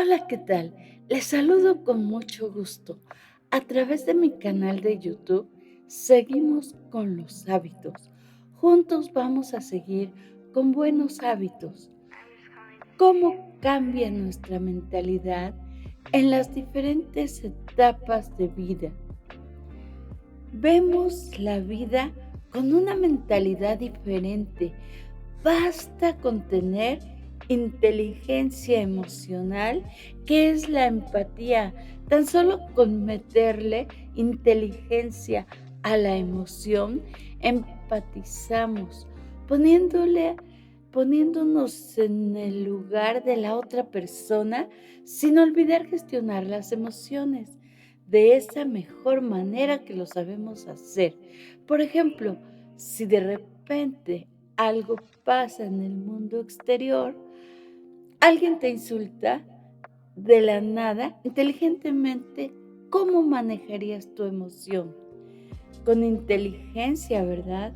Hola, ¿qué tal? Les saludo con mucho gusto. A través de mi canal de YouTube, seguimos con los hábitos. Juntos vamos a seguir con buenos hábitos. ¿Cómo cambia nuestra mentalidad en las diferentes etapas de vida? Vemos la vida con una mentalidad diferente. Basta con tener inteligencia emocional, que es la empatía. Tan solo con meterle inteligencia a la emoción, empatizamos, poniéndole poniéndonos en el lugar de la otra persona sin olvidar gestionar las emociones de esa mejor manera que lo sabemos hacer. Por ejemplo, si de repente algo pasa en el mundo exterior, alguien te insulta de la nada, inteligentemente, ¿cómo manejarías tu emoción? Con inteligencia, ¿verdad?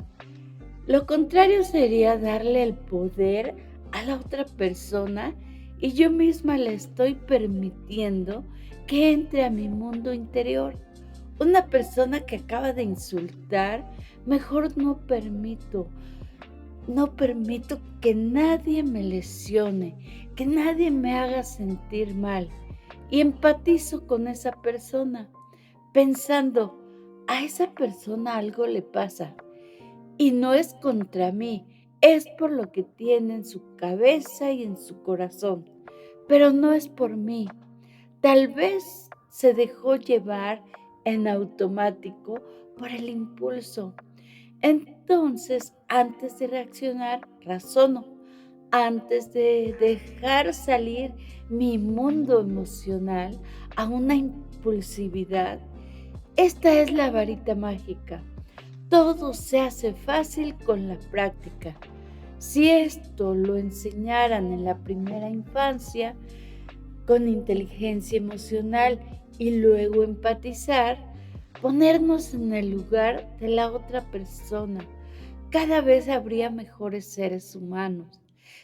Lo contrario sería darle el poder a la otra persona y yo misma le estoy permitiendo que entre a mi mundo interior. Una persona que acaba de insultar, mejor no permito que nadie me lesione, que nadie me haga sentir mal. Y empatizo con esa persona, pensando, a esa persona algo le pasa. Y no es contra mí, es por lo que tiene en su cabeza y en su corazón. Pero no es por mí. Tal vez se dejó llevar en automático por el impulso. Entonces, antes de reaccionar, razono. Antes de dejar salir mi mundo emocional a una impulsividad, esta es la varita mágica. Todo se hace fácil con la práctica. Si esto lo enseñaran en la primera infancia, con inteligencia emocional y luego empatizar, ponernos en el lugar de la otra persona, cada vez habría mejores seres humanos.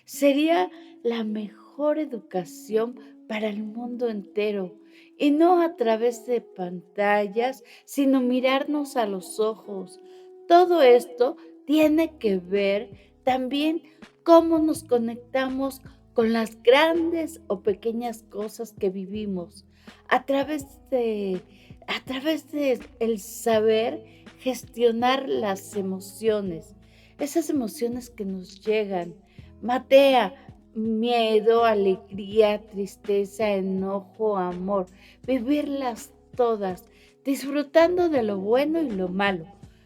Sería la mejor educación para el mundo entero y no a través de pantallas, sino mirarnos a los ojos. Todo esto tiene que ver también cómo nos conectamos con las grandes o pequeñas cosas que vivimos a través de el saber gestionar las emociones, esas emociones que nos llegan, matea, miedo, alegría, tristeza, enojo, amor, vivirlas todas, disfrutando de lo bueno y lo malo,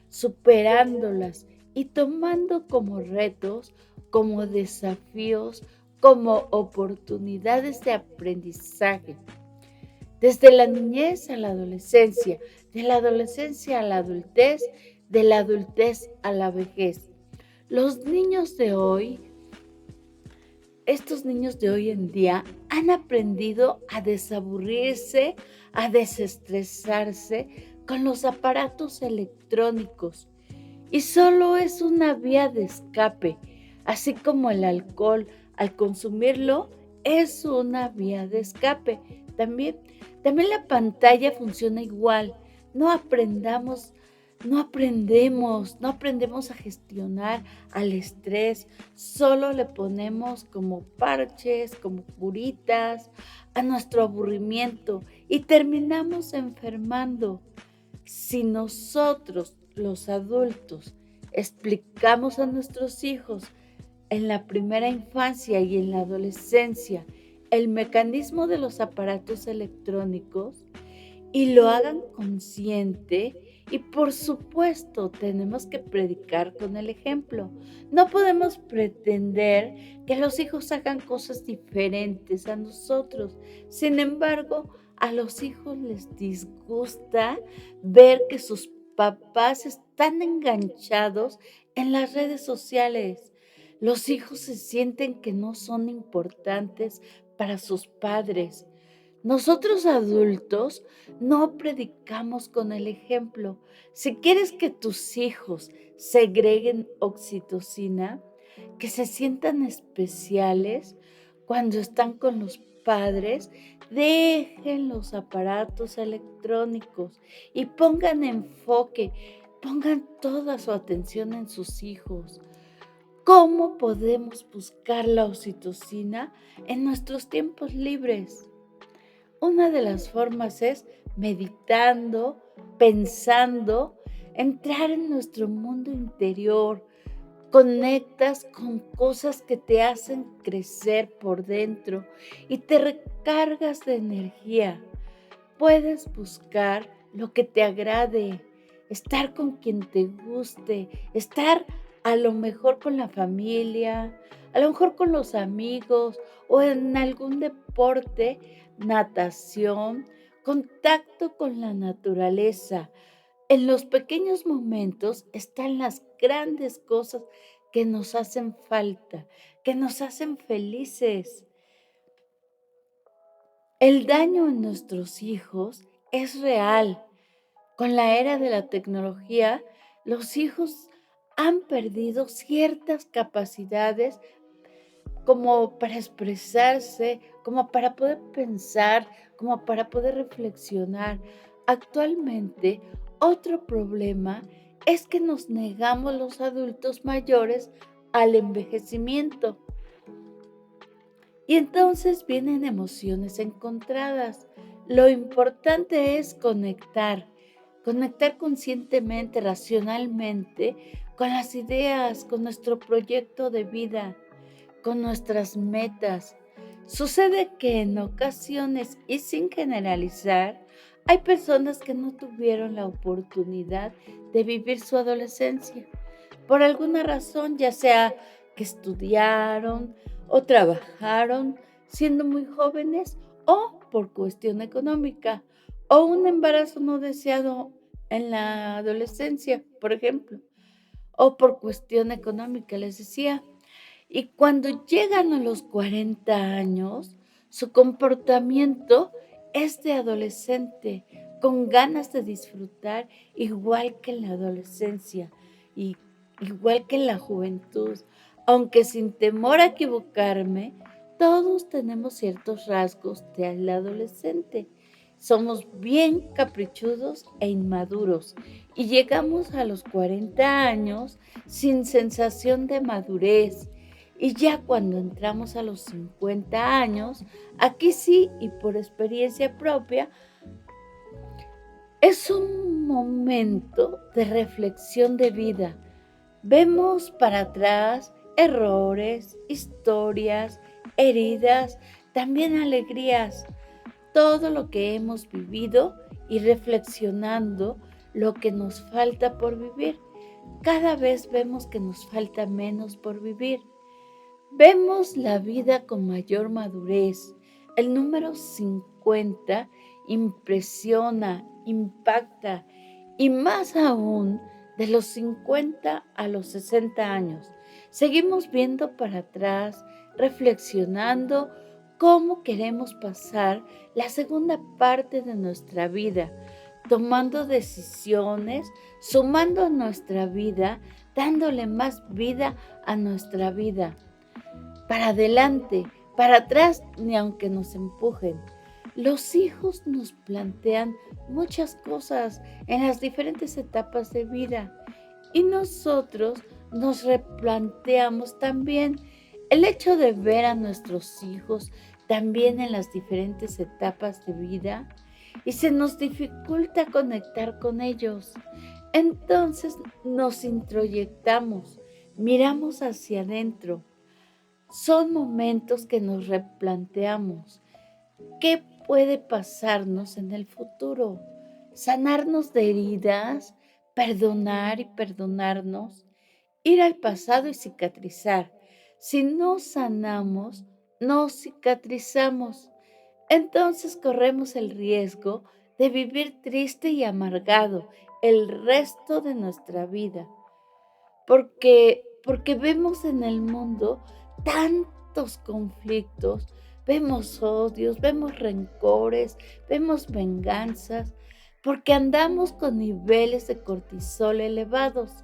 superándolas y tomando como retos, como desafíos, como oportunidades de aprendizaje. Desde la niñez a de la adolescencia a la adultez, de la adultez a la vejez. Los niños de hoy, estos niños de hoy en día han aprendido a desaburrirse, a desestresarse con los aparatos electrónicos y solo es una vía de escape, así como el alcohol al consumirlo es una vía de escape. También, también la pantalla funciona igual. No aprendamos, no aprendemos a gestionar al estrés, solo le ponemos como parches, como curitas a nuestro aburrimiento y terminamos enfermando. Si nosotros, los adultos, explicamos a nuestros hijos en la primera infancia y en la adolescencia el mecanismo de los aparatos electrónicos y lo hagan consciente, y por supuesto tenemos que predicar con el ejemplo. No podemos pretender que los hijos hagan cosas diferentes a nosotros. Sin embargo, a los hijos les disgusta ver que sus papás están enganchados en las redes sociales. Los hijos se sienten que no son importantes para sus padres. Nosotros adultos no predicamos con el ejemplo. Si quieres que tus hijos segreguen oxitocina, que se sientan especiales, cuando están con los padres, dejen los aparatos electrónicos y pongan enfoque, pongan toda su atención en sus hijos. ¿Cómo podemos buscar la oxitocina en nuestros tiempos libres? Una de las formas es meditando, pensando, entrar en nuestro mundo interior. Conectas con cosas que te hacen crecer por dentro y te recargas de energía. Puedes buscar lo que te agrade, estar con quien te guste, estar a lo mejor con la familia, a lo mejor con los amigos o en algún deporte, natación, contacto con la naturaleza. En los pequeños momentos están las grandes cosas que nos hacen falta, que nos hacen felices. El daño en nuestros hijos es real. Con la era de la tecnología, los hijos han perdido ciertas capacidades como para expresarse, como para poder pensar, como para poder reflexionar. Actualmente, otro problema es que nos negamos los adultos mayores al envejecimiento. Y entonces vienen emociones encontradas. Lo importante es conectar conscientemente, racionalmente, con las ideas, con nuestro proyecto de vida, con nuestras metas. Sucede que en ocasiones, y sin generalizar, hay personas que no tuvieron la oportunidad de vivir su adolescencia por alguna razón, ya sea que estudiaron o trabajaron siendo muy jóvenes o por cuestión económica o un embarazo no deseado en la adolescencia, por ejemplo, o por cuestión económica, les decía. Y cuando llegan a los 40 años, su comportamiento es de adolescente, con ganas de disfrutar igual que en la adolescencia y igual que en la juventud. Aunque sin temor a equivocarme, todos tenemos ciertos rasgos del adolescente. Somos bien caprichudos e inmaduros y llegamos a los 40 años sin sensación de madurez. Y ya cuando entramos a los 50 años, aquí sí y por experiencia propia, es un momento de reflexión de vida. Vemos para atrás errores, historias, heridas, también alegrías, todo lo que hemos vivido y reflexionando lo que nos falta por vivir. Cada vez vemos que nos falta menos por vivir. Vemos la vida con mayor madurez. El número 50 impresiona, impacta y más aún de los 50 a los 60 años. Seguimos viendo para atrás, reflexionando cómo queremos pasar la segunda parte de nuestra vida, tomando decisiones, sumando a nuestra vida, dándole más vida a nuestra vida para adelante, para atrás, ni aunque nos empujen. Los hijos nos plantean muchas cosas en las diferentes etapas de vida y nosotros nos replanteamos también el hecho de ver a nuestros hijos también en las diferentes etapas de vida y se nos dificulta conectar con ellos. Entonces nos introyectamos, miramos hacia adentro. Son momentos que nos replanteamos qué puede pasarnos en el futuro, sanarnos de heridas, perdonar y perdonarnos, ir al pasado y cicatrizar. Si no sanamos, no cicatrizamos. Entonces corremos el riesgo de vivir triste y amargado el resto de nuestra vida porque vemos en el mundo tantos conflictos, vemos odios, vemos rencores, vemos venganzas, porque andamos con niveles de cortisol elevados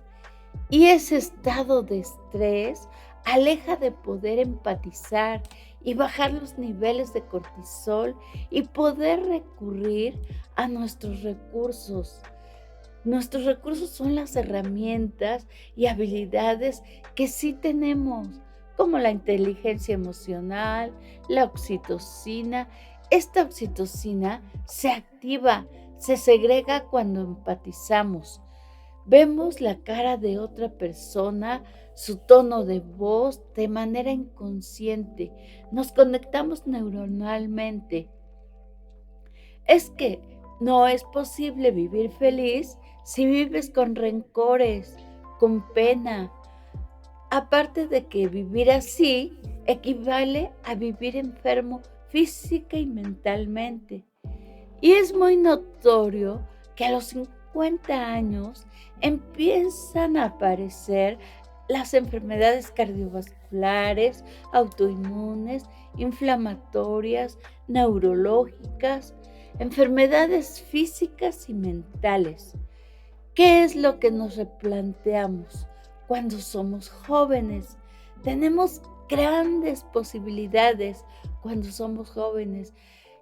y ese estado de estrés aleja de poder empatizar y bajar los niveles de cortisol y poder recurrir a nuestros recursos. Nuestros recursos son las herramientas y habilidades que sí tenemos, como la inteligencia emocional, la oxitocina. Esta oxitocina se activa, se segrega cuando empatizamos. Vemos la cara de otra persona, su tono de voz de manera inconsciente. Nos conectamos neuronalmente. Es que no es posible vivir feliz si vives con rencores, con pena. Aparte de que vivir así equivale a vivir enfermo física y mentalmente. Y es muy notorio que a los 50 años empiezan a aparecer las enfermedades cardiovasculares, autoinmunes, inflamatorias, neurológicas, enfermedades físicas y mentales. ¿Qué es lo que nos replanteamos cuando somos jóvenes? Tenemos grandes posibilidades cuando somos jóvenes.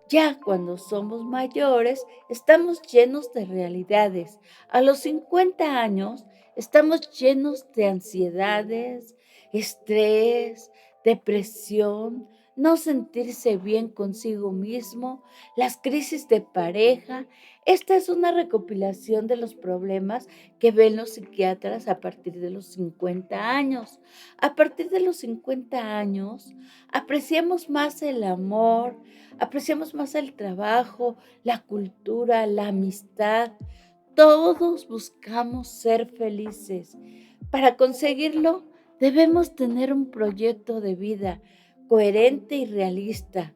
Ya cuando somos mayores, estamos llenos de realidades. A los 50 años, estamos llenos de ansiedades, estrés, depresión, no sentirse bien consigo mismo, las crisis de pareja. Esta es una recopilación de los problemas que ven los psiquiatras a partir de los 50 años. A partir de los 50 años, apreciamos más el amor, apreciamos más el trabajo, la cultura, la amistad. Todos buscamos ser felices. Para conseguirlo, debemos tener un proyecto de vida coherente y realista.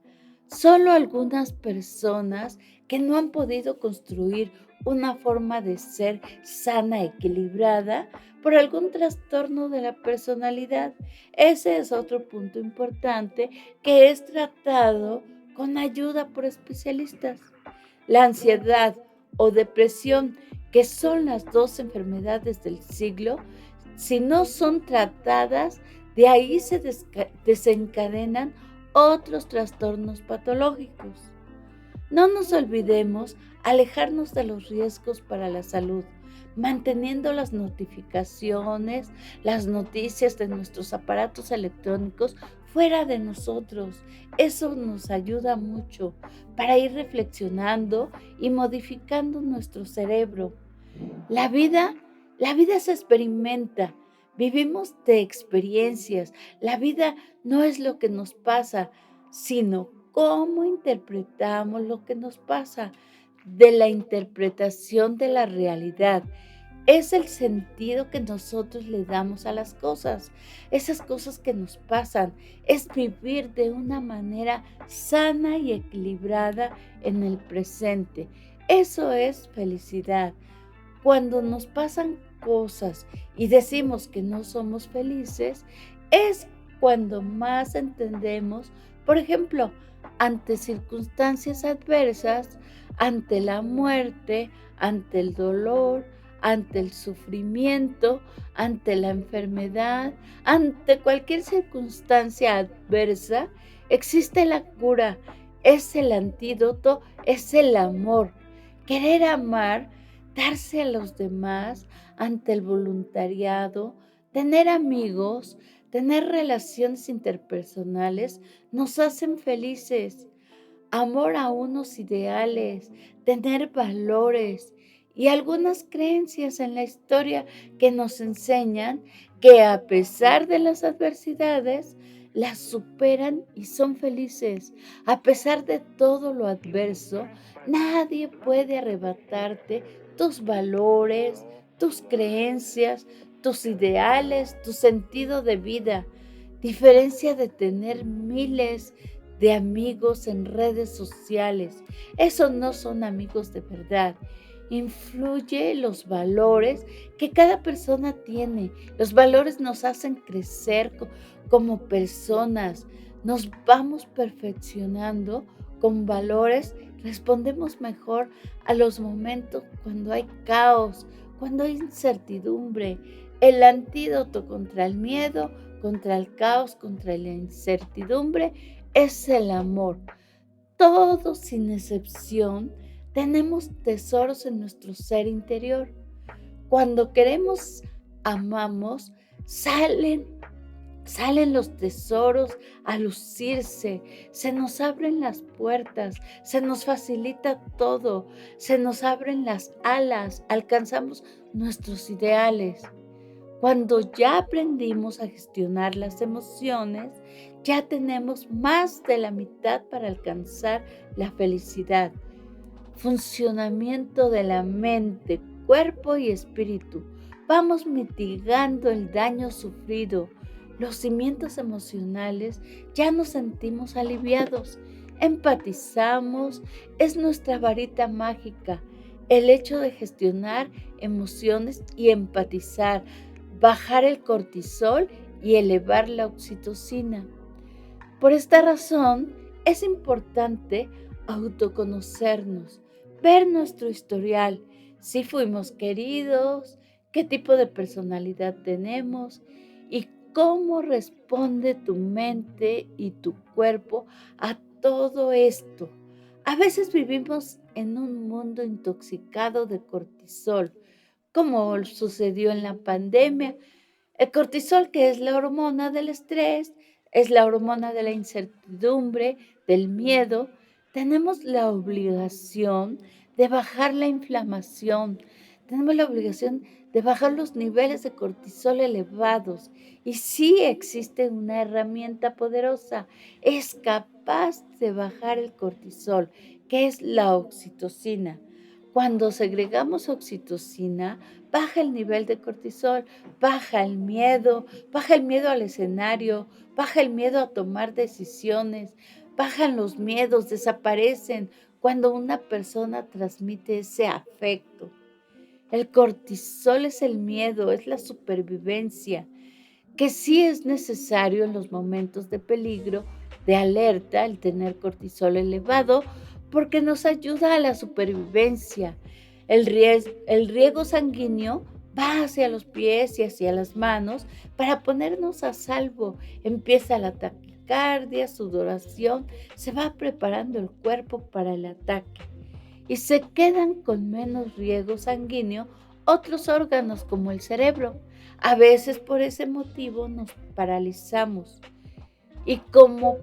Solo algunas personas que no han podido construir una forma de ser sana, equilibrada, por algún trastorno de la personalidad. Ese es otro punto importante que es tratado con ayuda por especialistas. La ansiedad o depresión, que son las dos enfermedades del siglo, si no son tratadas, de ahí se desencadenan otros trastornos patológicos. No nos olvidemos alejarnos de los riesgos para la salud, manteniendo las notificaciones, las noticias de nuestros aparatos electrónicos fuera de nosotros. Eso nos ayuda mucho para ir reflexionando y modificando nuestro cerebro. La vida, la vida se experimenta, vivimos de experiencias. La vida no es lo que nos pasa, sino cómo interpretamos lo que nos pasa. De la interpretación de la realidad. Es el sentido que nosotros le damos a las cosas, esas cosas que nos pasan. Es vivir de una manera sana y equilibrada en el presente. Eso es felicidad. Cuando nos pasan cosas y decimos que no somos felices, es cuando más entendemos, por ejemplo, ante circunstancias adversas, ante la muerte, ante el dolor, ante el sufrimiento, ante la enfermedad, ante cualquier circunstancia adversa, existe la cura, es el antídoto, es el amor. Querer amar, darse a los demás ante el voluntariado, tener amigos, tener relaciones interpersonales, nos hacen felices. Amor a unos ideales, tener valores y algunas creencias en la historia que nos enseñan que a pesar de las adversidades, las superan y son felices. A pesar de todo lo adverso, nadie puede arrebatarte tus valores, tus creencias, tus ideales, tu sentido de vida. Diferencia de tener miles de amigos en redes sociales. Esos no son amigos de verdad. Influye los valores que cada persona tiene. Los valores nos hacen crecer como personas. Nos vamos perfeccionando con valores. Respondemos mejor a los momentos cuando hay caos, cuando hay incertidumbre. El antídoto contra el miedo, contra el caos, contra la incertidumbre es el amor. Todos, sin excepción, tenemos tesoros en nuestro ser interior. Cuando queremos, amamos, salen Salen los tesoros a lucirse, se nos abren las puertas, se nos facilita todo, se nos abren las alas, alcanzamos nuestros ideales. Cuando ya aprendimos a gestionar las emociones, ya tenemos más de la mitad para alcanzar la felicidad. Funcionamiento de la mente, cuerpo y espíritu. Vamos mitigando el daño sufrido. Los cimientos emocionales ya nos sentimos aliviados. Empatizamos, es nuestra varita mágica. El hecho de gestionar emociones y empatizar, bajar el cortisol y elevar la oxitocina. Por esta razón, es importante autoconocernos, ver nuestro historial, si fuimos queridos, qué tipo de personalidad tenemos y cómo responde tu mente y tu cuerpo a todo esto. A veces vivimos en un mundo intoxicado de cortisol, como sucedió en la pandemia. El cortisol, que es la hormona del estrés, es la hormona de la incertidumbre, del miedo. Tenemos la obligación de bajar la inflamación, tenemos la obligación de bajar los niveles de cortisol elevados. Y sí existe una herramienta poderosa, es capaz de bajar el cortisol, que es la oxitocina. Cuando segregamos oxitocina, baja el nivel de cortisol, baja el miedo al escenario, baja el miedo a tomar decisiones, bajan los miedos, desaparecen cuando una persona transmite ese afecto. El cortisol es el miedo, es la supervivencia, que sí es necesario en los momentos de peligro, de alerta, el tener cortisol elevado, porque nos ayuda a la supervivencia. El riego sanguíneo va hacia los pies y hacia las manos para ponernos a salvo. Empieza la taquicardia, sudoración, se va preparando el cuerpo para el ataque y se quedan con menos riego sanguíneo otros órganos como el cerebro. A veces por ese motivo nos paralizamos y como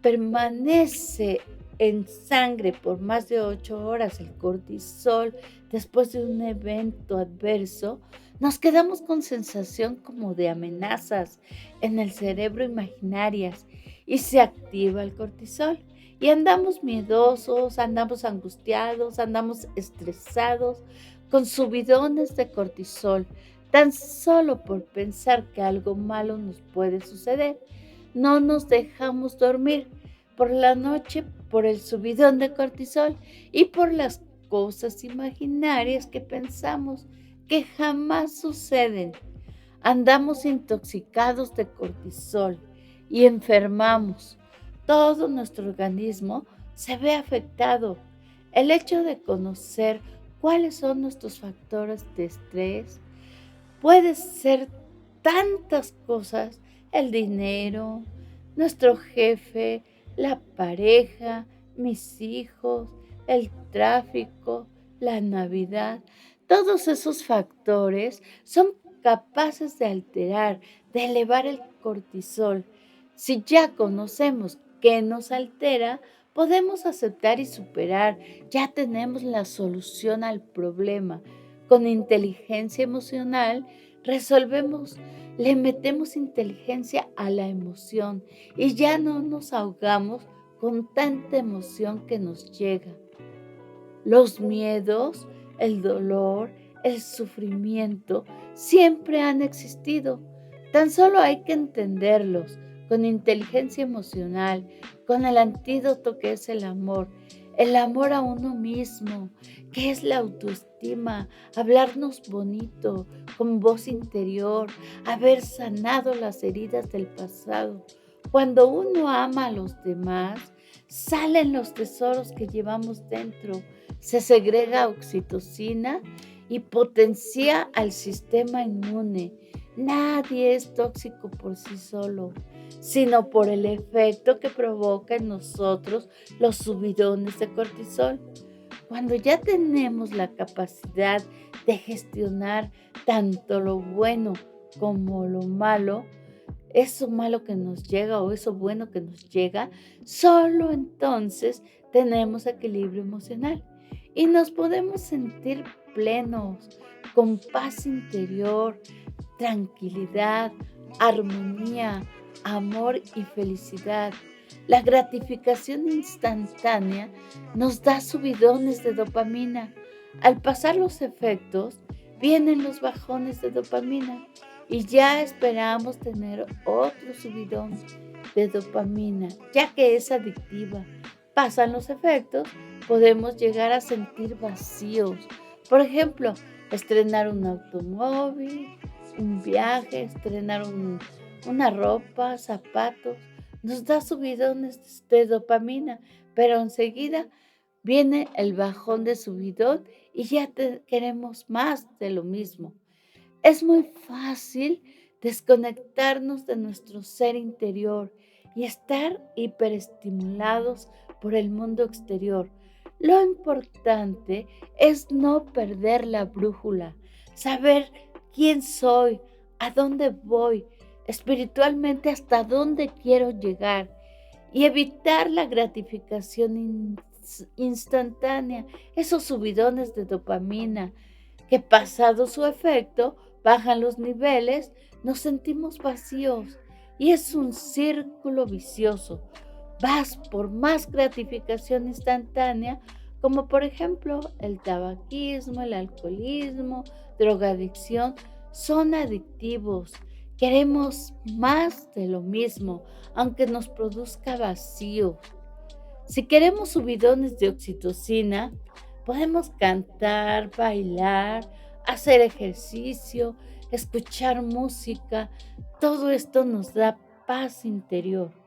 permanece en sangre por más de 8 horas el cortisol después de un evento adverso, nos quedamos con sensación como de amenazas en el cerebro imaginarias y se activa el cortisol. Y andamos miedosos, andamos angustiados, andamos estresados, con subidones de cortisol, tan solo por pensar que algo malo nos puede suceder. No nos dejamos dormir por la noche por el subidón de cortisol y por las cosas imaginarias que pensamos que jamás suceden. Andamos intoxicados de cortisol y enfermamos. Todo nuestro organismo se ve afectado. El hecho de conocer cuáles son nuestros factores de estrés puede ser tantas cosas: el dinero, nuestro jefe, la pareja, mis hijos, el tráfico, la Navidad. Todos esos factores son capaces de alterar, de elevar el cortisol. Si ya conocemos qué nos altera, podemos aceptar y superar. Ya tenemos la solución al problema. Con inteligencia emocional resolvemos, le metemos inteligencia a la emoción y ya no nos ahogamos con tanta emoción que nos llega. Los miedos, el dolor, el sufrimiento siempre han existido. Tan solo hay que entenderlos con inteligencia emocional, con el antídoto que es el amor a uno mismo, que es la autoestima, hablarnos bonito, con voz interior, haber sanado las heridas del pasado. Cuando uno ama a los demás, salen los tesoros que llevamos dentro, se segrega oxitocina y potencia al sistema inmune. Nadie es tóxico por sí solo. sino por el efecto que provoca en nosotros los subidones de cortisol. Cuando ya tenemos la capacidad de gestionar tanto lo bueno como lo malo, eso malo que nos llega o eso bueno que nos llega, solo entonces tenemos equilibrio emocional y nos podemos sentir plenos, con paz interior, tranquilidad, armonía, amor y felicidad. La gratificación instantánea nos da subidones de dopamina. Al pasar los efectos, vienen los bajones de dopamina y ya esperamos tener otro subidón de dopamina, ya que es adictiva. Pasan los efectos, podemos llegar a sentir vacíos. Por ejemplo, estrenar un automóvil, un viaje, estrenar una ropa, zapatos, nos da subidones de dopamina, pero enseguida viene el bajón de subidón y ya queremos más de lo mismo. Es muy fácil desconectarnos de nuestro ser interior y estar hiperestimulados por el mundo exterior. Lo importante es no perder la brújula, saber quién soy, a dónde voy, espiritualmente hasta dónde quiero llegar y evitar la gratificación instantánea, esos subidones de dopamina que pasado su efecto bajan los niveles, nos sentimos vacíos y es un círculo vicioso. Vas por más gratificación instantánea, como por ejemplo el tabaquismo, el alcoholismo, drogadicción, son adictivos. Queremos más de lo mismo, aunque nos produzca vacío. Si queremos subidones de oxitocina, podemos cantar, bailar, hacer ejercicio, escuchar música. Todo esto nos da paz interior.